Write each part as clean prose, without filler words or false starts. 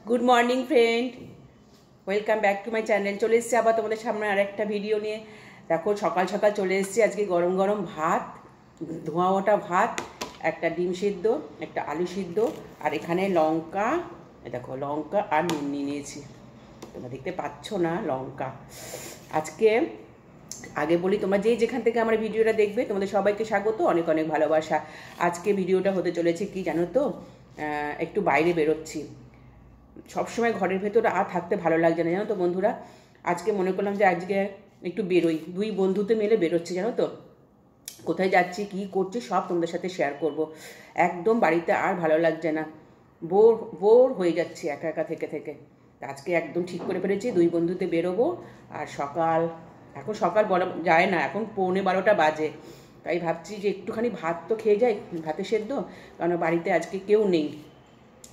Good morning friend, welcome back to my channel. चले एसेছি আবার তোমাদের সামনে আরেকটা ভিডিও নিয়ে। দেখো সকাল সকাল চলে এসেছি। আজকে গরম গরম ভাত, ধোঁয়া ওঠা ভাত, একটা ডিম সিদ্ধ, একটা আলু সিদ্ধ, আর এখানে লঙ্কা, দেখো লঙ্কা আর নুন নিয়েছি। তোমরা দেখতে পাচ্ছ না লঙ্কা। আজকে আগে বলি, তোমরা যেখান থেকে আমার ভিডিওটা দেখবে তোমাদের সবাইকে স্বাগত, অনেক অনেক ভালোবাসা। আজকে ভিডিওটা হতে চলেছে কি জানো তো, একটু বাইরে বেরোচ্ছি। সবসময় ঘরের ভেতরে আর থাকতে ভালো লাগছে না জানো তো বন্ধুরা। আজকে মনে করলাম যে আজকে একটু বেরোই, দুই বন্ধুতে মিলে বেরোচ্ছি জানো তো। কোথায় যাচ্ছি, কি করছি সব তোমাদের সাথে শেয়ার করব। একদম বাড়িতে আর ভালো লাগছে না, বোর হয়ে যাচ্ছি একা একা থেকে থেকে। আজকে একদম ঠিক করে ফেলেছি, দুই বন্ধুতে বেরোবো। আর এখন সকাল বলা যায় না, এখন 11:15 বাজে। তাই ভাবছি যে একটুখানি ভাত তো খেয়ে যাই, ভাতে সেদ্ধ, কারণ বাড়িতে আজকে কেউ নেই।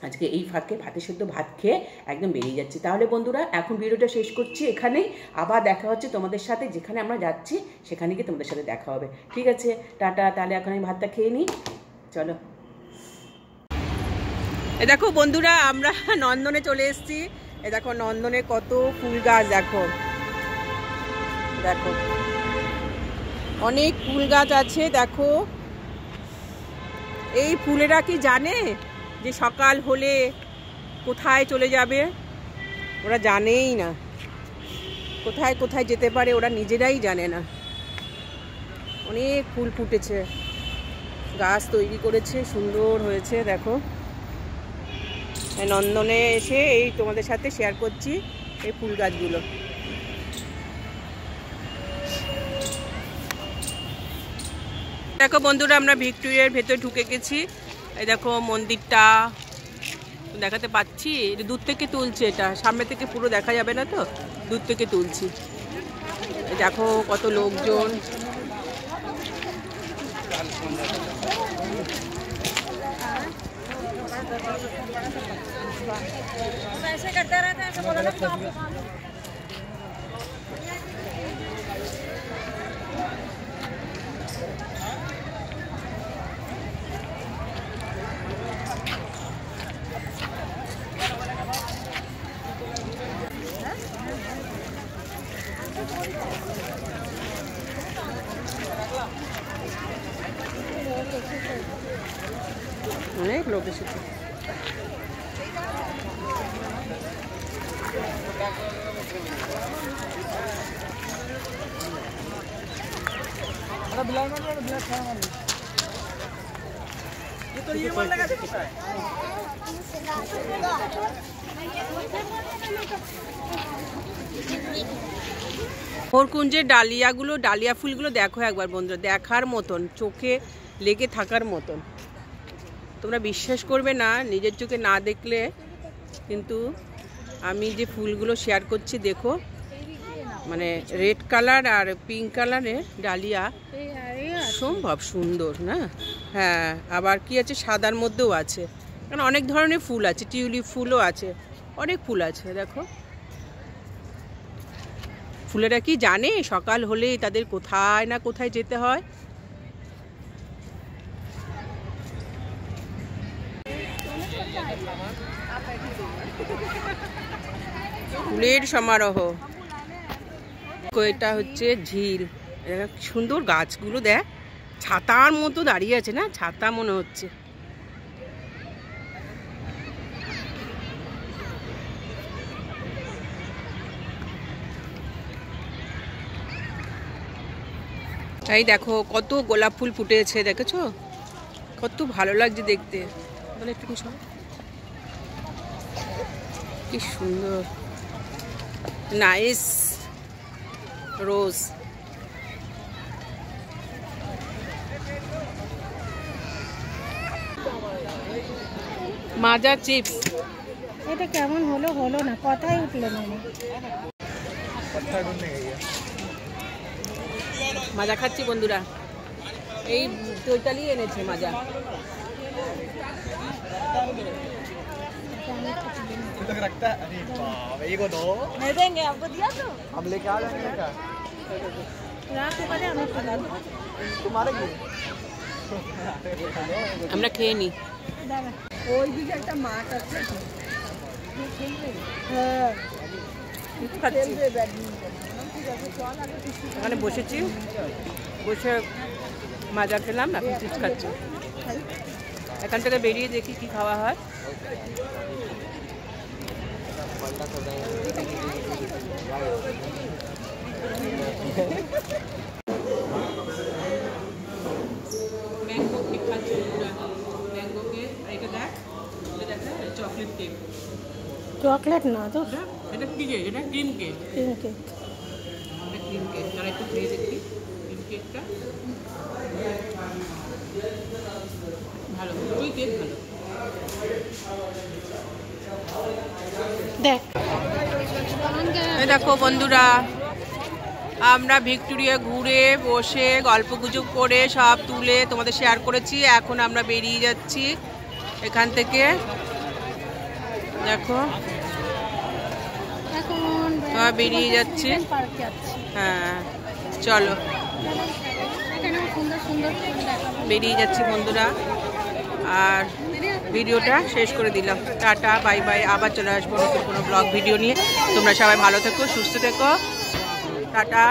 আজকে এই ফাঁকে ভাতে সেদ্ধ ভাত খেয়ে একদম বেরিয়ে যাচ্ছি। তাহলে বন্ধুরা এখন ভিডিওটা শেষ করছি এখানেই। আবার দেখা হচ্ছে তোমাদের সাথে, যেখানে আমরা যাচ্ছি সেখানে গিয়ে তোমাদের সাথে দেখা হবে। ঠিক আছে, টাটা। তাহলে এখন আমি ভাতটা খেয়ে নিই, চলো। এ দেখো বন্ধুরা, আমরা নন্দনে চলে এসেছি। এ দেখো নন্দনে কত ফুল গাছ, দেখো দেখো অনেক ফুল গাছ আছে। দেখো এই ফুলেরা কি জানে যে সকাল হলে কোথায় চলে যাবে? ওরা জানেই না, কোথায় কোথায় যেতে পারে ওরা নিজেরাই জানে না। অনেক ফুল ফুটেছে, গাছ তৈরি করেছে, সুন্দর হয়েছে। দেখো নন্দনে এসে এই তোমাদের সাথে শেয়ার করছি এই ফুল গাছগুলো। দেখো বন্ধুরা, আমরা ভিক্টোরিয়ার ভেতর ঢুকে গেছি। এই দেখো মন্দিরটা দেখাতে পাচ্ছি, দূর থেকে তুলছি, এটা সামনে থেকে পুরো দেখা যাবে না তো, দূর থেকে তুলছি। দেখো কত লোকজন। অনেক লোক এসেছে। মোরকুঞ্জের ডালিয়াগুলো, ডালিয়া ফুলগুলো দেখো একবার বন্ধুরা, দেখার মতন, চোখে লেগে থাকার মতন। তোমরা বিশ্বাস করবে না নিজের চোখে না দেখলে, কিন্তু আমি যে ফুলগুলো শেয়ার করছি দেখো, মানে রেড কালার আর পিঙ্ক কালারের ডালিয়া, সম্ভব সুন্দর না? হ্যাঁ, আবার কি আছে, সাদার মধ্যেও আছে, কারণ অনেক ধরনের ফুল আছে, টিউলিপ ফুলও আছে, অনেক ফুল আছে। দেখো ফুলেরা কি জানে সকাল হলে তাদের কোথায় না কোথায় যেতে হয়। ফুলের সমারোহ। এটা হচ্ছে ঝিল, সুন্দর গাছগুলো দেখ, ছাতার মতো দাঁড়িয়ে আছে না, ছাতা মনে হচ্ছে। তাই দেখো কত গোলাপ ফুল ফুটেছে, দেখেছো কত ভালো লাগছে দেখতে। বলে একটু কি সুন্দর, নাইস রোজ। মাজা চিপস, এটা কেমন হলো হলো না, কথাই উঠলো না। মাজা খাচ্ছি বন্ধুরা, এই চৈতালি এনেছে মাজা। नहीं देंगे आपको, दिया तो हम लेके आ जाएंगे क्या? रात को पहले हमें खिला दो। तुम्हारे लिए আমরা খেয়ে নি। ওই দিকে একটা মাঠ আছে, হ্যাঁ খাচ্ছি এখানে বসেছি, বসে মাজা খেলাম, এখন চিপস খাচ্ছি। এখান থেকে বেরিয়ে দেখি কি খাওয়া হয়। ম্যাঙ্গো কেক খাচ্ছি, ম্যাঙ্গো কেক। এটা দেখ, এটা দেখ, চকলেট কেক। চকলেট না তো, এটা কি কেক? এটা ক্রিম কেক। Cream cake. এটা ক্রিম কেক। তারা একটু খেয়ে দেখি ক্রিম কেকটা। ভালো, ওই কেক ভালো। দেখ এই দেখো বন্ধুরা, আমরা ভিক্টোরিয়া ঘুরে বসে গল্প গুজব করে সব তুলে তোমাদের শেয়ার করেছি। এখন আমরা বেরিয়ে যাচ্ছি এখান থেকে। দেখো এখন বেরিয়ে যাচ্ছি। পার্কে যাচ্ছি। হ্যাঁ চলো, এখানে সুন্দর সুন্দর ফুল দেখাবো। বেরিয়ে যাচ্ছি বন্ধুরা, আর ভিডিওটা শেষ করে দিলাম। Tata, bye bye. আবার চলে আসবো নতুন কোনো ব্লগ ভিডিও নিয়ে। তোমরা সবাই ভালো থেকো, সুস্থ থেকো। টাটা।